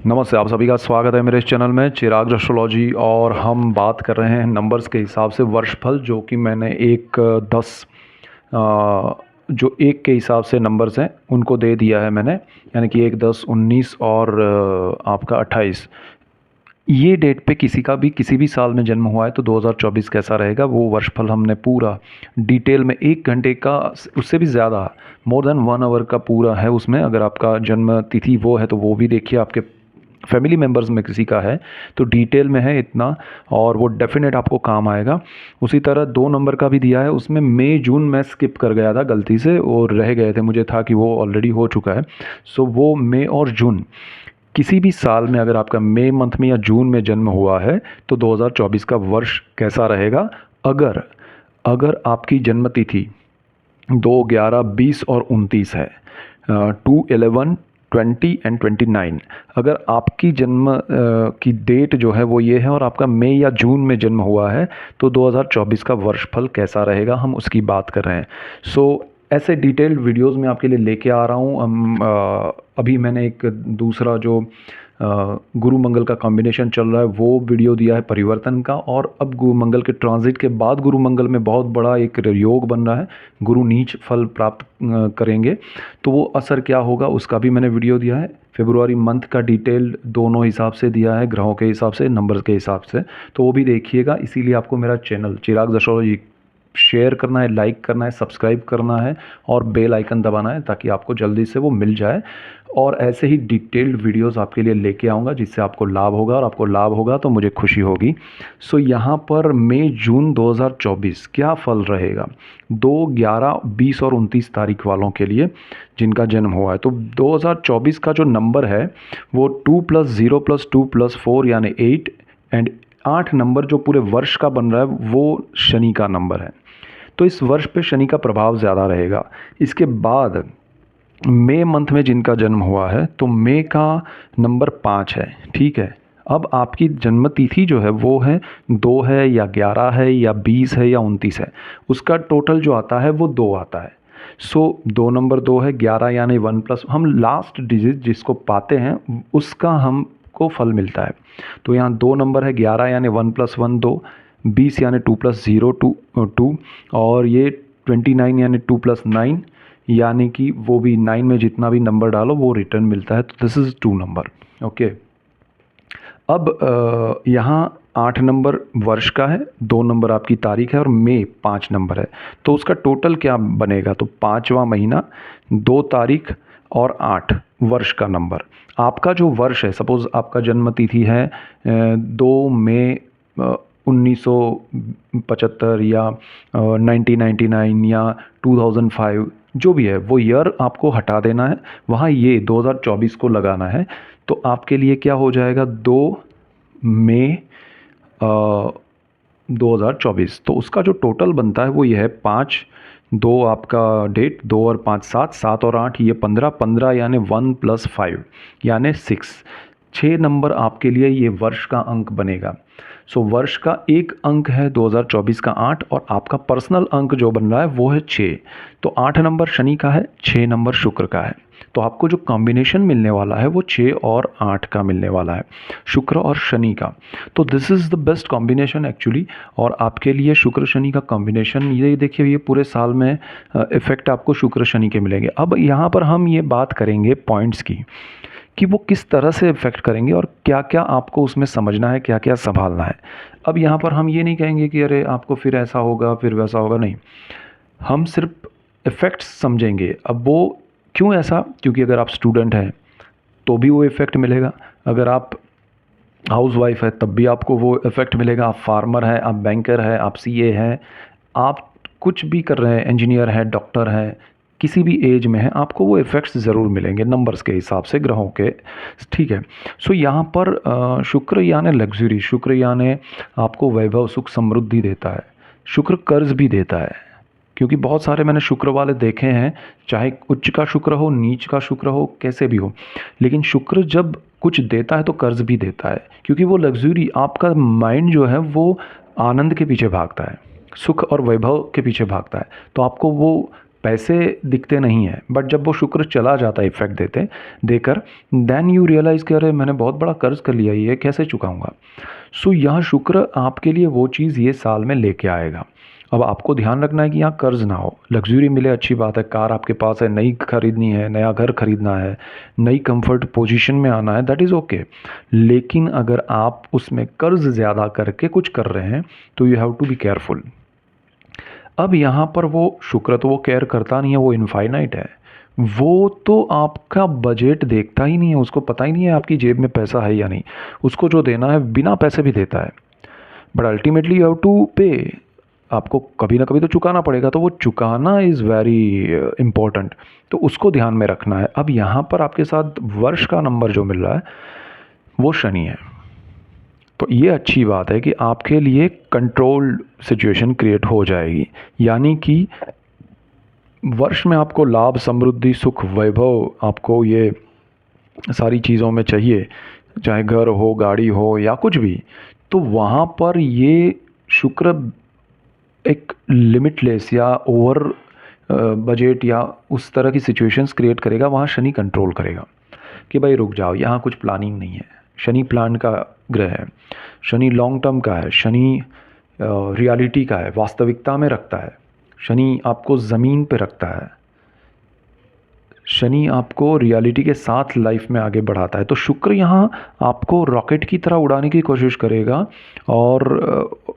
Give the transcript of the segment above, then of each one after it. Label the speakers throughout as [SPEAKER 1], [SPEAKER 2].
[SPEAKER 1] नमस्ते, आप सभी का स्वागत है मेरे इस चैनल में चिराग एस्ट्रोलॉजी। और हम बात कर रहे हैं नंबर्स के हिसाब से वर्षफल, जो कि मैंने जो एक के हिसाब से नंबर्स हैं उनको दे दिया है मैंने, यानी कि 1, 10, 19 और आपका 28। ये डेट पे किसी का भी किसी भी साल में जन्म हुआ है तो 2024 कैसा रहेगा वो वर्षफल हमने पूरा डिटेल में 1 घंटे का, उससे भी ज़्यादा, मोर देन 1 आवर का पूरा है उसमें। अगर आपका जन्म तिथि वो है तो वो भी देखिए, आपके फैमिली मेम्बर्स में किसी का है तो डिटेल में है इतना, और वो डेफिनेट आपको काम आएगा। उसी तरह 2 नंबर का भी दिया है, उसमें मई जून मैं स्किप कर गया था गलती से, और रह गए थे, मुझे था कि वो ऑलरेडी हो चुका है। सो वो मई और जून, किसी भी साल में अगर आपका मई मंथ में या जून में जन्म हुआ है तो 2024 का वर्ष कैसा रहेगा। अगर अगर आपकी जन्म तिथि 2, 11, 20 और 29 है, 2, 11, 20 एंड 29, अगर आपकी जन्म की डेट जो है वो ये है और आपका मई या जून में जन्म हुआ है तो 2024 का वर्षफल कैसा रहेगा, हम उसकी बात कर रहे हैं। सो ऐसे डिटेल्ड वीडियोस में आपके लिए लेके आ रहा हूँ। अभी मैंने एक दूसरा जो गुरु मंगल का कॉम्बिनेशन चल रहा है वो वीडियो दिया है परिवर्तन का, और अब गुरु मंगल के ट्रांजिट के बाद गुरु मंगल में बहुत बड़ा एक योग बन रहा है, गुरु नीच फल प्राप्त करेंगे, तो वो असर क्या होगा उसका भी मैंने वीडियो दिया है। फेब्रुआरी मंथ का डिटेल दोनों हिसाब से दिया है, ग्रहों के हिसाब से, नंबर के हिसाब से, तो वो भी देखिएगा। इसीलिए आपको मेरा चैनल चिराग एस्ट्रोलॉजी शेयर करना है, लाइक करना है, सब्सक्राइब करना है और बेल आइकन दबाना है, ताकि आपको जल्दी से वो मिल जाए। और ऐसे ही डिटेल्ड वीडियोस आपके लिए लेके आऊँगा जिससे आपको लाभ होगा, और आपको लाभ होगा तो मुझे खुशी होगी। सो यहाँ पर मई जून 2024 क्या फल रहेगा 2, 11, 20 और 29 तारीख वालों के लिए जिनका जन्म हुआ है। तो 2024 का जो नंबर है वो 2 + 0 + 2 + 4 यानी 8, एंड 8 नंबर जो पूरे वर्ष का बन रहा है वो शनि का नंबर है। तो इस वर्ष पे शनि का प्रभाव ज़्यादा रहेगा। इसके बाद मई मंथ में जिनका जन्म हुआ है तो मई का नंबर 5 है, ठीक है। अब आपकी जन्म तिथि जो है वो है 2 है या 11 है या 20 है या 29 है, उसका टोटल जो आता है वो 2 आता है। सो 2 नंबर 2 है, 11 यानी 1+, हम लास्ट डिजिट जिसको पाते हैं उसका हमको फल मिलता है। तो यहाँ 2 नंबर है, 11 यानी 1 + 1 2, 20 यानी 2 + 0 2, और ये 29 यानी 2 + 9, यानी कि वो भी 9 में जितना भी नंबर डालो वो रिटर्न मिलता है। तो दिस इज़ 2 नंबर, ओके। अब यहाँ 8 नंबर वर्ष का है, 2 नंबर आपकी तारीख है, और मई 5 नंबर है। तो उसका टोटल क्या बनेगा, तो 5वां महीना, 2 तारीख और 8 वर्ष का नंबर। आपका जो वर्ष है, सपोज़ आपका जन्म तिथि है 2 मई 1975 या 1999 या 2005, जो भी है वो ईयर आपको हटा देना है, वहाँ ये 2024 को लगाना है। तो आपके लिए क्या हो जाएगा 2 मई 2024, तो उसका जो टोटल बनता है वो ये है 5, 2 आपका डेट, 2 और 5 7, 7 और 8 ये 15, 15 यानी 1 + 5 यानी 6, 6 नंबर आपके लिए ये वर्ष का अंक बनेगा। सो वर्ष का एक अंक है 2024 का 8, और आपका पर्सनल अंक जो बन रहा है वो है 6। तो 8 नंबर शनि का है, 6 नंबर शुक्र का है। तो आपको जो कॉम्बिनेशन मिलने वाला है वो 6 और 8 का मिलने वाला है, शुक्र और शनि का। तो this is the best combination actually. और आपके लिए शुक्र शनि का कॉम्बिनेशन, ये देखिए, ये पूरे साल में इफ़ेक्ट आपको शुक्र शनि के मिलेंगे। अब यहाँ पर हम ये बात करेंगे पॉइंट्स की कि वो किस तरह से इफ़ेक्ट करेंगे और क्या क्या आपको उसमें समझना है, क्या क्या संभालना है। अब यहाँ पर हम ये नहीं कहेंगे कि अरे आपको फिर ऐसा होगा फिर वैसा होगा, नहीं, हम सिर्फ इफ़ेक्ट्स समझेंगे। अब वो क्यों ऐसा, क्योंकि अगर आप स्टूडेंट हैं तो भी वो इफ़ेक्ट मिलेगा, अगर आप हाउसवाइफ है तब भी आपको वो इफ़ेक्ट मिलेगा, आप फार्मर हैं, आप बैंकर हैं, आप सीए हैं, आप कुछ भी कर रहे हैं, इंजीनियर हैं, डॉक्टर हैं, किसी भी एज में है, आपको वो इफ़ेक्ट्स ज़रूर मिलेंगे नंबर्स के हिसाब से, ग्रहों के, ठीक है। सो यहाँ पर शुक्र यानी लग्जरी, शुक्र यानी आपको वैभव सुख समृद्धि देता है, शुक्र कर्ज भी देता है। क्योंकि बहुत सारे मैंने शुक्र वाले देखे हैं, चाहे उच्च का शुक्र हो, नीच का शुक्र हो, कैसे भी हो, लेकिन शुक्र जब कुछ देता है तो कर्ज भी देता है, क्योंकि वो लग्जरी, आपका माइंड जो है वो आनंद के पीछे भागता है, सुख और वैभव के पीछे भागता है। तो आपको वो पैसे दिखते नहीं हैं, बट जब वो शुक्र चला जाता है इफेक्ट देकर, देन यू रियलाइज़ कि अरे मैंने बहुत बड़ा कर्ज कर लिया, ये कैसे चुकाऊंगा। सो यहाँ शुक्र आपके लिए वो चीज़ ये साल में लेके आएगा। अब आपको ध्यान रखना है कि यहाँ कर्ज ना हो। लग्जरी मिले अच्छी बात है, कार आपके पास है, नई खरीदनी है, नया घर खरीदना है, नई कंफर्ट पोजीशन में आना है, दैट इज़ ओके। लेकिन अगर आप उसमें कर्ज ज़्यादा करके कुछ कर रहे हैं तो you have to be careful. अब यहाँ पर वो शुक्र तो वो केयर करता नहीं है, वो इनफाइनाइट है। वो तो आपका बजट देखता ही नहीं है, उसको पता ही नहीं है आपकी जेब में पैसा है या नहीं। उसको जो देना है बिना पैसे भी देता है, but ultimately you have to pay. आपको कभी ना कभी तो चुकाना पड़ेगा, तो वो चुकाना इज़ वेरी इम्पोर्टेंट, तो उसको ध्यान में रखना है। अब यहाँ पर आपके साथ वर्ष का नंबर जो मिल रहा है वो शनि है, तो ये अच्छी बात है कि आपके लिए कंट्रोल्ड सिचुएशन क्रिएट हो जाएगी। यानी कि वर्ष में आपको लाभ, समृद्धि, सुख, वैभव, आपको ये सारी चीज़ों में चाहिए, चाहे घर हो, गाड़ी हो या कुछ भी, तो वहाँ पर ये शुक्र एक लिमिटलेस या ओवर बजट या उस तरह की सिचुएशंस क्रिएट करेगा। वहाँ शनि कंट्रोल करेगा कि भाई रुक जाओ, यहाँ कुछ प्लानिंग नहीं है। शनि प्लान का ग्रह है, शनि लॉन्ग टर्म का है, शनि रियलिटी का है, वास्तविकता में रखता है। शनि आपको ज़मीन पे रखता है, शनि आपको रियलिटी के साथ लाइफ में आगे बढ़ाता है। तो शुक्र यहाँ आपको रॉकेट की तरह उड़ाने की कोशिश करेगा और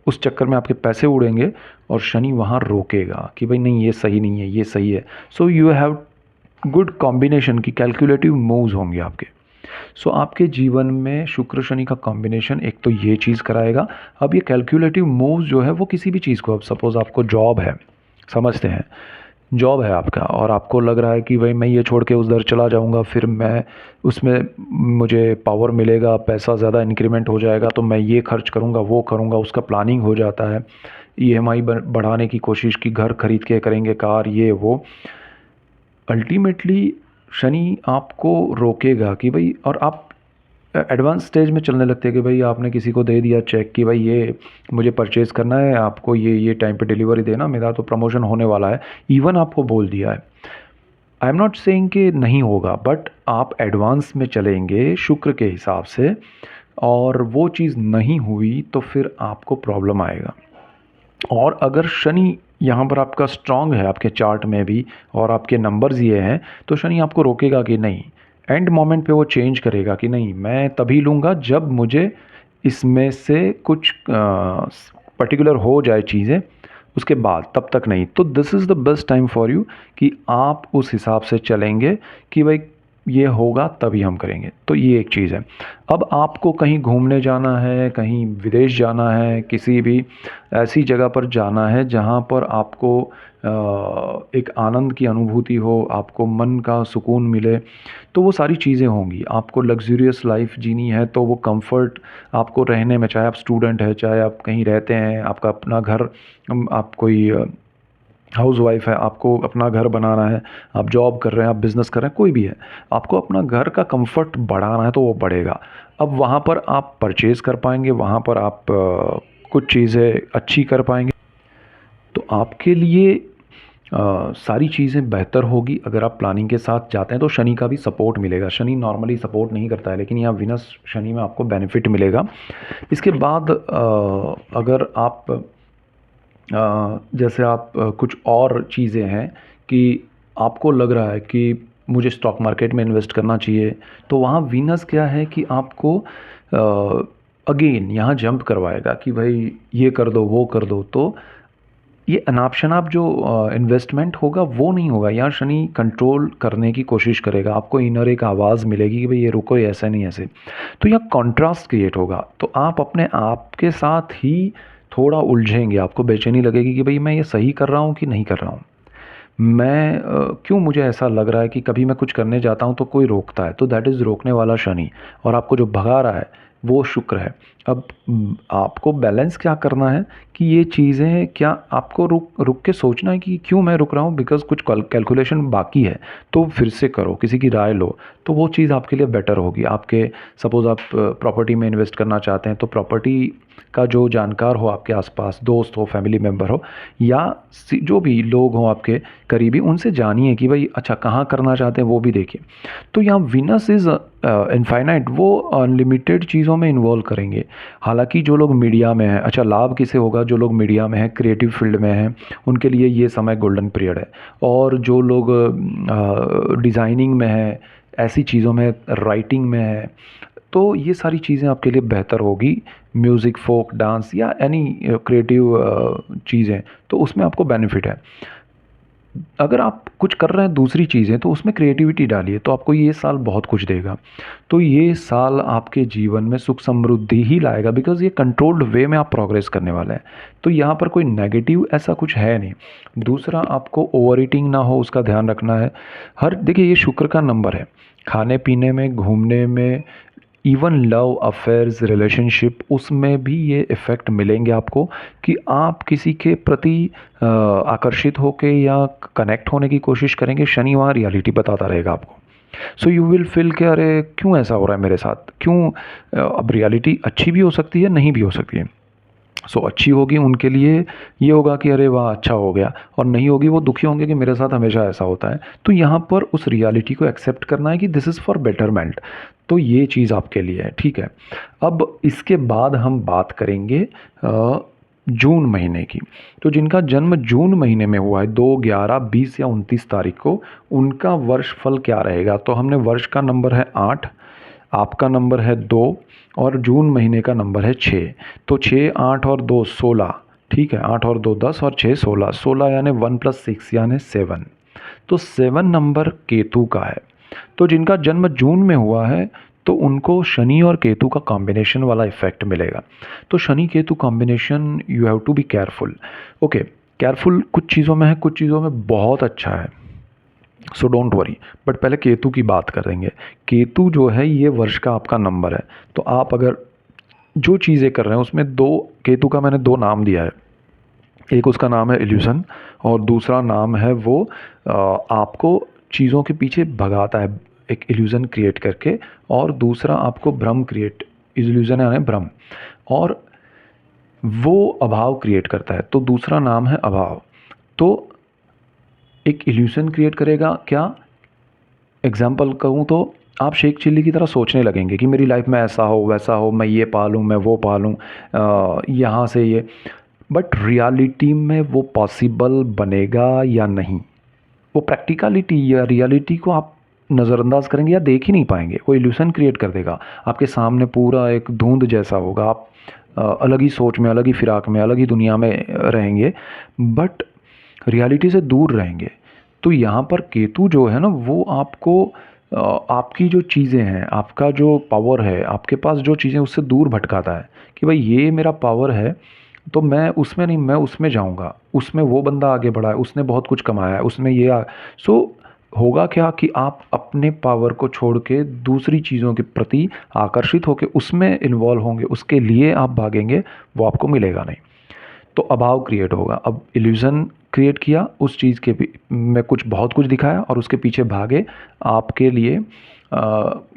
[SPEAKER 1] उस चक्कर में आपके पैसे उड़ेंगे और शनि वहाँ रोकेगा कि भाई नहीं ये सही नहीं है, ये सही है। So you have good combination की कैलकुलेटिव मूव्स होंगे आपके। सो आपके जीवन में शुक्र शनि का कॉम्बिनेशन एक तो ये चीज़ कराएगा। अब ये कैलकुलेटिव मूव्स जो है वो किसी भी चीज़ को, अब सपोज़ आपको जॉब है, समझते हैं जॉब है आपका और आपको लग रहा है कि भाई मैं ये छोड़ के उधर चला जाऊंगा, फिर मैं उसमें मुझे पावर मिलेगा, पैसा ज़्यादा इंक्रीमेंट हो जाएगा, तो मैं ये खर्च करूंगा, वो करूंगा, उसका प्लानिंग हो जाता है। ईएमआई बढ़ाने की कोशिश की, घर खरीद के करेंगे, कार, ये वो। अल्टीमेटली शनि आपको रोकेगा कि भाई, और आप एडवांस स्टेज में चलने लगते हैं कि भाई आपने किसी को दे दिया चेक कि भाई ये मुझे परचेज़ करना है, आपको ये टाइम पे डिलीवरी देना, मेरा तो प्रमोशन होने वाला है, इवन आपको बोल दिया है। आई एम नॉट सेइंग कि नहीं होगा, बट आप एडवांस में चलेंगे शुक्र के हिसाब से और वो चीज़ नहीं हुई तो फिर आपको प्रॉब्लम आएगा। और अगर शनि यहाँ पर आपका स्ट्रांग है आपके चार्ट में भी और आपके नंबर्स ये हैं, तो शनि आपको रोकेगा कि नहीं, एंड मोमेंट पे वो चेंज करेगा कि नहीं मैं तभी लूँगा जब मुझे इसमें से कुछ पर्टिकुलर हो जाए चीज़ें, उसके बाद, तब तक नहीं। तो this is the best time for you कि आप उस हिसाब से चलेंगे कि भाई ये होगा तभी हम करेंगे। तो ये एक चीज़ है। अब आपको कहीं घूमने जाना है, कहीं विदेश जाना है, किसी भी ऐसी जगह पर जाना है जहाँ पर आपको एक आनंद की अनुभूति हो, आपको मन का सुकून मिले, तो वो सारी चीज़ें होंगी। आपको लग्जूरियस लाइफ जीनी है तो वो कंफर्ट आपको रहने में, चाहे आप स्टूडेंट है, चाहे आप कहीं रहते हैं, आपका अपना घर, आप कोई हाउस वाइफ है, आपको अपना घर बनाना है, आप जॉब कर रहे हैं, आप बिज़नेस कर रहे हैं, कोई भी है, आपको अपना घर का कंफर्ट बढ़ाना है तो वो बढ़ेगा। अब वहाँ पर आप परचेज़ कर पाएंगे, वहाँ पर आप कुछ चीज़ें अच्छी कर पाएंगे, तो आपके लिए सारी चीज़ें बेहतर होगी अगर आप प्लानिंग के साथ जाते हैं। तो शनि का भी सपोर्ट मिलेगा। शनि नॉर्मली सपोर्ट नहीं करता है, लेकिन यहाँ विनस शनि में आपको बेनिफिट मिलेगा। इसके बाद अगर आप जैसे आप कुछ और चीज़ें हैं कि आपको लग रहा है कि मुझे स्टॉक मार्केट में इन्वेस्ट करना चाहिए, तो वहाँ वीनस क्या है कि आपको अगेन यहाँ जंप करवाएगा कि भाई ये कर दो, वो कर दो। तो ये अनाप शनाप जो इन्वेस्टमेंट होगा वो नहीं होगा। यहाँ शनि कंट्रोल करने की कोशिश करेगा, आपको इनर एक आवाज़ मिलेगी कि भाई ये रुको, ये ऐसा नहीं ऐसे। तो यहाँ कॉन्ट्रास्ट क्रिएट होगा, तो आप अपने आप के साथ ही थोड़ा उलझेंगे, आपको बेचैनी लगेगी कि भाई मैं ये सही कर रहा हूँ कि नहीं कर रहा हूँ, मैं क्यों मुझे ऐसा लग रहा है कि कभी मैं कुछ करने जाता हूँ तो कोई रोकता है। तो दैट इज़ रोकने वाला शनि, और आपको जो भगा रहा है वो शुक्र है। अब आपको बैलेंस क्या करना है कि ये चीज़ें क्या आपको रुक रुक के सोचना है कि क्यों मैं रुक रहा हूँ, बिकॉज़ कुछ कैलकुलेशन बाकी है, तो फिर से करो, किसी की राय लो, तो वो चीज़ आपके लिए बेटर होगी। आपके सपोज़ आप प्रॉपर्टी में इन्वेस्ट करना चाहते हैं, तो प्रॉपर्टी का जो जानकार हो आपके आसपास, दोस्त हो, फैमिली मेम्बर हो, या जो भी लोग हों आपके करीबी, उनसे जानिए कि भाई अच्छा कहाँ करना चाहते हैं, वो भी देखिए। तो यहाँ विनस इज़ इनफाइनाइट, वो अनलिमिटेड चीज़ों में इन्वॉल्व करेंगे। हालांकि जो लोग मीडिया में हैं, अच्छा लाभ किसे होगा, जो लोग मीडिया में हैं, क्रिएटिव फील्ड में हैं, उनके लिए ये समय गोल्डन पीरियड है। और जो लोग डिज़ाइनिंग में हैं, ऐसी चीज़ों में, राइटिंग में है, तो ये सारी चीज़ें आपके लिए बेहतर होगी। म्यूज़िक, फोक, डांस या एनी क्रिएटिव चीज़ें, तो उसमें आपको बेनिफिट है। अगर आप कुछ कर रहे हैं दूसरी चीज़ें, तो उसमें क्रिएटिविटी डालिए, तो आपको ये साल बहुत कुछ देगा। तो ये साल आपके जीवन में सुख समृद्धि ही लाएगा, बिकॉज़ ये कंट्रोल्ड वे में आप प्रोग्रेस करने वाले हैं। तो यहाँ पर कोई नेगेटिव ऐसा कुछ है नहीं। दूसरा, आपको ओवर ईटिंग ना हो, उसका ध्यान रखना है। देखिए ये शुक्र का नंबर है, खाने पीने में, घूमने में, इवन लव अफेयर्स, रिलेशनशिप, उसमें भी ये इफ़ेक्ट मिलेंगे आपको कि आप किसी के प्रति आकर्षित होके या कनेक्ट होने की कोशिश करेंगे। शनि वहाँ रियलिटी बताता रहेगा आपको। सो यू विल फील कि अरे क्यों ऐसा हो रहा है मेरे साथ, क्यों अब रियलिटी अच्छी भी हो सकती है, नहीं भी हो सकती है। सो अच्छी होगी उनके लिए ये होगा कि अरे वाह अच्छा हो गया, और नहीं होगी वो दुखी होंगे कि मेरे साथ हमेशा ऐसा होता है। तो यहाँ पर उस रियलिटी को एक्सेप्ट करना है कि दिस इज़ फॉर बेटरमेंट। तो ये चीज़ आपके लिए है, ठीक है। अब इसके बाद हम बात करेंगे जून महीने की। तो जिनका जन्म जून महीने में हुआ है, 2, 11, 20 या 29 तारीख को, उनका वर्ष फल क्या रहेगा। तो हमने वर्ष का नंबर है 8, आपका नंबर है 2, और जून महीने का नंबर है 6। तो 6, 8 और 2 16, ठीक है। 8 और 2 10 और 6 16, 16 यानी 1 + 6 यानी 7। तो 7 नंबर केतु का है। तो जिनका जन्म जून में हुआ है, तो उनको शनि और केतु का कॉम्बिनेशन वाला इफेक्ट मिलेगा। तो Shani Ketu combination, you have to be careful. Okay, careful कुछ चीज़ों में है, कुछ चीज़ों में बहुत अच्छा है, सो डोंट वरी। बट पहले केतु की बात करेंगे। केतु जो है ये वर्ष का आपका नंबर है। तो आप अगर जो चीज़ें कर रहे हैं उसमें दो, केतु का मैंने 2 नाम दिया है। एक उसका नाम है इल्यूज़न, और दूसरा नाम है वो आपको चीज़ों के पीछे भगाता है एक इल्यूज़न क्रिएट करके, और दूसरा आपको भ्रम क्रिएट, इल्यूज़न यानी भ्रम, और वो अभाव क्रिएट करता है। तो दूसरा नाम है अभाव। तो एक इल्यूज़न क्रिएट करेगा क्या, एग्जाम्पल कहूँ तो आप शेख चिल्ली की तरह सोचने लगेंगे कि मेरी लाइफ में ऐसा हो वैसा हो, मैं ये पालूँ, मैं वो पालूँ, यहाँ से ये। बट रियलिटी में वो पॉसिबल बनेगा या नहीं, वो प्रैक्टिकलिटी या रियलिटी को आप नज़रअंदाज करेंगे या देख ही नहीं पाएंगे। वो इल्यूशन क्रिएट कर देगा आपके सामने, पूरा एक धुंध जैसा होगा। आप अलग ही सोच में, अलग ही फिराक में, अलग ही दुनिया में रहेंगे, बट रियलिटी से दूर रहेंगे। तो यहाँ पर केतु जो है ना, वो आपको आपकी जो चीज़ें हैं, आपका जो पावर है, आपके पास जो चीज़ें, उससे दूर भटकाता है कि भाई ये मेरा पावर है, तो मैं उसमें नहीं, मैं उसमें जाऊंगा, उसमें वो बंदा आगे बढ़ा है, उसने बहुत कुछ कमाया है, उसमें ये सो होगा क्या कि आप अपने पावर को छोड़ के दूसरी चीज़ों के प्रति आकर्षित होकर उसमें इन्वॉल्व होंगे, उसके लिए आप भागेंगे, वो आपको मिलेगा नहीं। तो अभाव क्रिएट होगा। अब इल्यूज़न क्रिएट किया, उस चीज़ के में कुछ बहुत कुछ दिखाया और उसके पीछे भागे, आपके लिए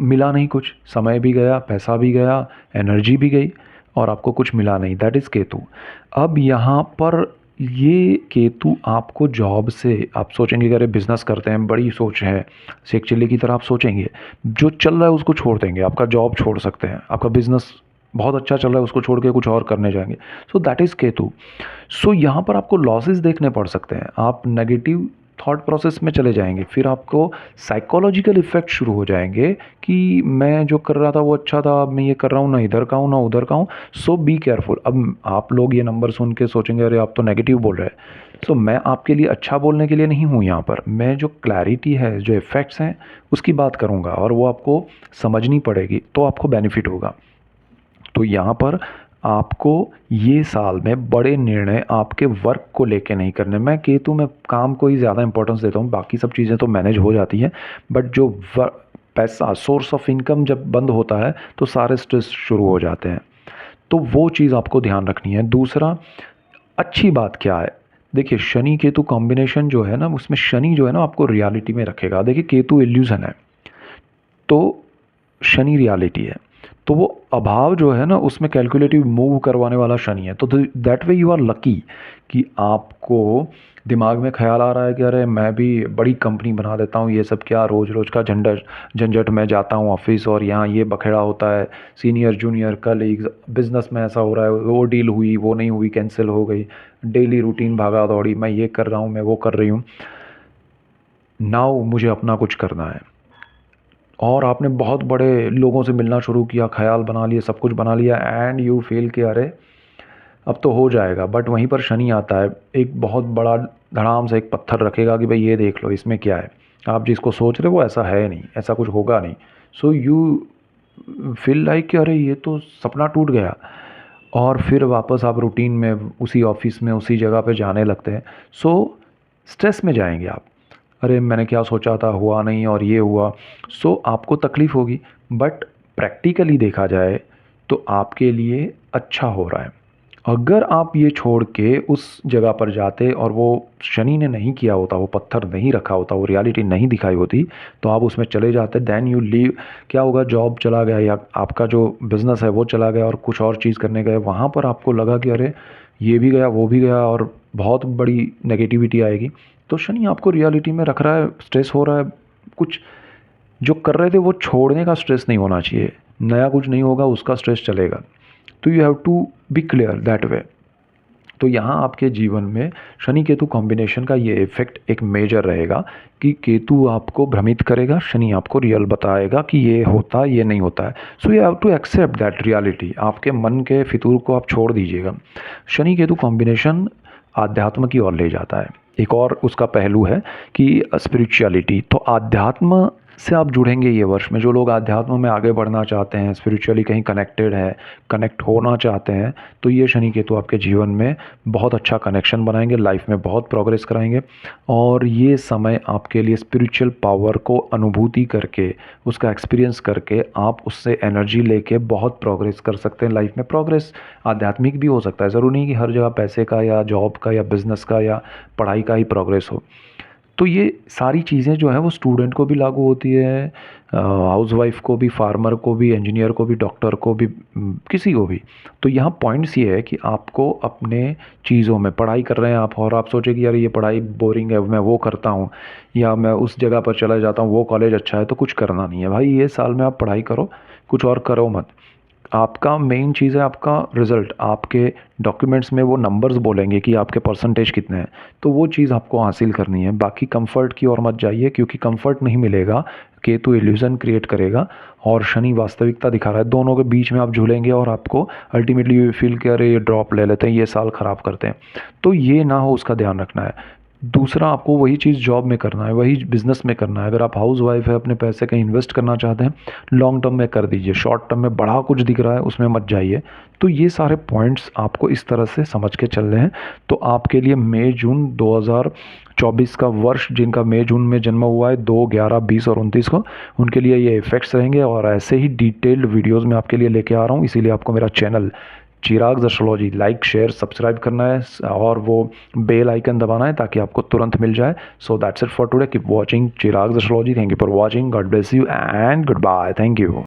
[SPEAKER 1] मिला नहीं कुछ, समय भी गया, पैसा भी गया, एनर्जी भी गई, और आपको कुछ मिला नहीं। That is Ketu. अब यहाँ पर ये केतु आपको जॉब से, आप सोचेंगे कि अरे बिज़नेस करते हैं, बड़ी सोच है, शेख चिल्ली की तरह आप सोचेंगे, जो चल रहा है उसको छोड़ देंगे, आपका जॉब छोड़ सकते हैं, आपका बिज़नेस बहुत अच्छा चल रहा है उसको छोड़ के कुछ और करने जाएंगे। So that is Ketu. So यहाँ पर आपको लॉसेस देखने पड़ सकते हैं, आप नेगेटिव थॉट प्रोसेस में चले जाएंगे, फिर आपको साइकोलॉजिकल इफ़ेक्ट शुरू हो जाएंगे कि मैं जो कर रहा था वो अच्छा था, अब मैं ये कर रहा हूँ, ना इधर का हूँ ना उधर का हूँ। सो बी केयरफुल। अब आप लोग ये नंबर सुन के सोचेंगे अरे आप तो नेगेटिव बोल रहे हैं। सो मैं आपके लिए अच्छा बोलने के लिए नहीं हूँ यहाँ पर, मैं जो क्लैरिटी है, जो इफ़ेक्ट्स हैं, उसकी बात करूँगा, और वो आपको समझनी पड़ेगी, तो आपको बेनिफिट होगा। तो यहाँ पर आपको ये साल में बड़े निर्णय आपके वर्क को लेके नहीं करने। मैं केतु में काम को ही ज़्यादा इंपॉर्टेंस देता हूँ, बाकी सब चीज़ें तो मैनेज हो जाती हैं, बट जो पैसा, सोर्स ऑफ इनकम जब बंद होता है तो सारे स्ट्रेस शुरू हो जाते हैं। तो वो चीज़ आपको ध्यान रखनी है। दूसरा, अच्छी बात क्या है, देखिए शनि केतु कॉम्बिनेशन जो है ना, उसमें शनि जो है ना आपको रियलिटी में रखेगा। देखिए केतु इल्यूजन है, तो शनि रियलिटी है। तो वो अभाव जो है ना उसमें कैलकुलेटिव मूव करवाने वाला शनि है। तो that way you are lucky कि आपको दिमाग में ख्याल आ रहा है कि अरे मैं भी बड़ी कंपनी बना देता हूँ, ये सब क्या रोज़ रोज़ का झंझट झंझट में जाता हूँ ऑफिस और यहाँ ये बखेड़ा होता है, सीनियर जूनियर कलीग्स, बिजनेस में ऐसा हो रहा है, वो डील हुई वो नहीं हुई, कैंसिल हो गई, डेली रूटीन भागा दौड़ी, मैं ये कर रहा हूँ मैं वो कर रही हूँ। नाउ मुझे अपना कुछ करना है, और आपने बहुत बड़े लोगों से मिलना शुरू किया, ख्याल बना लिए, सब कुछ बना लिया, एंड यू फील कि अरे अब तो हो जाएगा। बट वहीं पर शनि आता है, एक बहुत बड़ा धड़ाम से एक पत्थर रखेगा कि भाई ये देख लो इसमें क्या है, आप जिसको सोच रहे हो वो ऐसा है नहीं, ऐसा कुछ होगा नहीं। सो यू फील लाइक कि अरे ये तो सपना टूट गया, और फिर वापस आप रूटीन में उसी ऑफिस में उसी जगह पे जाने लगते हैं। सो स्ट्रेस में जाएंगे आप, अरे मैंने क्या सोचा था हुआ नहीं और ये हुआ। सो आपको तकलीफ़ होगी, बट प्रैक्टिकली देखा जाए तो आपके लिए अच्छा हो रहा है। अगर आप ये छोड़ के उस जगह पर जाते और वो शनि ने नहीं किया होता, वो पत्थर नहीं रखा होता, वो रियलिटी नहीं दिखाई होती, तो आप उसमें चले जाते, देन यू लीव। क्या होगा, जॉब चला गया या आपका जो बिज़नेस है वो चला गया और कुछ और चीज़ करने गए, वहाँ पर आपको लगा कि अरे ये भी गया वो भी गया और बहुत बड़ी नेगेटिविटी आएगी। तो शनि आपको रियलिटी में रख रहा है, स्ट्रेस हो रहा है, कुछ जो कर रहे थे वो छोड़ने का स्ट्रेस नहीं होना चाहिए, नया कुछ नहीं होगा उसका स्ट्रेस चलेगा। तो you have to be clear that way. तो यहाँ आपके जीवन में शनि केतु कॉम्बिनेशन का ये इफेक्ट एक मेजर रहेगा कि केतु आपको भ्रमित करेगा, शनि आपको रियल बताएगा कि ये होता ये नहीं होता है। So you have to accept that reality, आपके मन के फितूर को आप छोड़ दीजिएगा। शनि केतु कॉम्बिनेशन आध्यात्म की ओर ले जाता है। एक और उसका पहलू है कि स्पिरिचुअलिटी, तो आध्यात्म से आप जुड़ेंगे ये वर्ष में। जो लोग आध्यात्म में आगे बढ़ना चाहते हैं, स्पिरिचुअली कहीं कनेक्टेड है, कनेक्ट होना चाहते हैं, तो ये शनि केतु आपके जीवन में बहुत अच्छा कनेक्शन बनाएंगे, लाइफ में बहुत प्रोग्रेस कराएंगे। और ये समय आपके लिए स्पिरिचुअल पावर को अनुभूति करके, उसका एक्सपीरियंस करके आप उससे एनर्जी लेके बहुत प्रोग्रेस कर सकते हैं लाइफ में। प्रोग्रेस आध्यात्मिक भी हो सकता है, ज़रूरी नहीं कि हर जगह पैसे का या जॉब का या बिज़नेस का या पढ़ाई का ही प्रोग्रेस हो। तो ये सारी चीज़ें जो हैं वो स्टूडेंट को भी लागू होती है, हाउसवाइफ को भी, फार्मर को भी, इंजीनियर को भी, डॉक्टर को भी, किसी को भी। तो यहाँ पॉइंट्स ये है कि आपको अपने चीज़ों में पढ़ाई कर रहे हैं आप और आप सोचे कि यार ये पढ़ाई बोरिंग है मैं वो करता हूँ, या मैं उस जगह पर चला जाता हूँ वो कॉलेज अच्छा है, तो कुछ करना नहीं है भाई। ये साल में आप पढ़ाई करो, कुछ और करो मत। आपका मेन चीज़ है आपका रिज़ल्ट, आपके डॉक्यूमेंट्स में वो नंबर्स बोलेंगे कि आपके परसेंटेज कितने हैं, तो वो चीज़ आपको हासिल करनी है। बाकी कंफर्ट की ओर मत जाइए, क्योंकि कंफर्ट नहीं मिलेगा, केतु इल्यूज़न क्रिएट करेगा और शनि वास्तविकता दिखा रहा है। दोनों के बीच में आप झूलेंगे और आपको अल्टीमेटली यू फील कि अरे ये ड्रॉप ले लेते हैं, ये साल ख़राब करते हैं। तो ये ना हो, उसका ध्यान रखना है। दूसरा, आपको वही चीज़ जॉब में करना है, वही बिज़नेस में करना है। अगर आप हाउस वाइफ है, अपने पैसे कहीं इन्वेस्ट करना चाहते हैं, लॉन्ग टर्म में कर दीजिए, शॉर्ट टर्म में बड़ा कुछ दिख रहा है उसमें मत जाइए। तो ये सारे पॉइंट्स आपको इस तरह से समझ के चल रहे हैं। तो आपके लिए मई जून 2024 का वर्ष, जिनका मई जून में जन्म हुआ है 2, 11, 20 और 29 को, उनके लिए ये इफ़ेक्ट्स रहेंगे। और ऐसे ही डिटेल्ड वीडियोज़ मैं आपके लिए लेके आ रहा हूँ, इसीलिए आपको मेरा चैनल चिराग एस्ट्रोलॉजी लाइक शेयर सब्सक्राइब करना है और वो बेल आइकन दबाना है ताकि आपको तुरंत मिल जाए। So that's it for today, keep watching Chirag astrology. Thank you for watching, God bless you and good bye, thank you.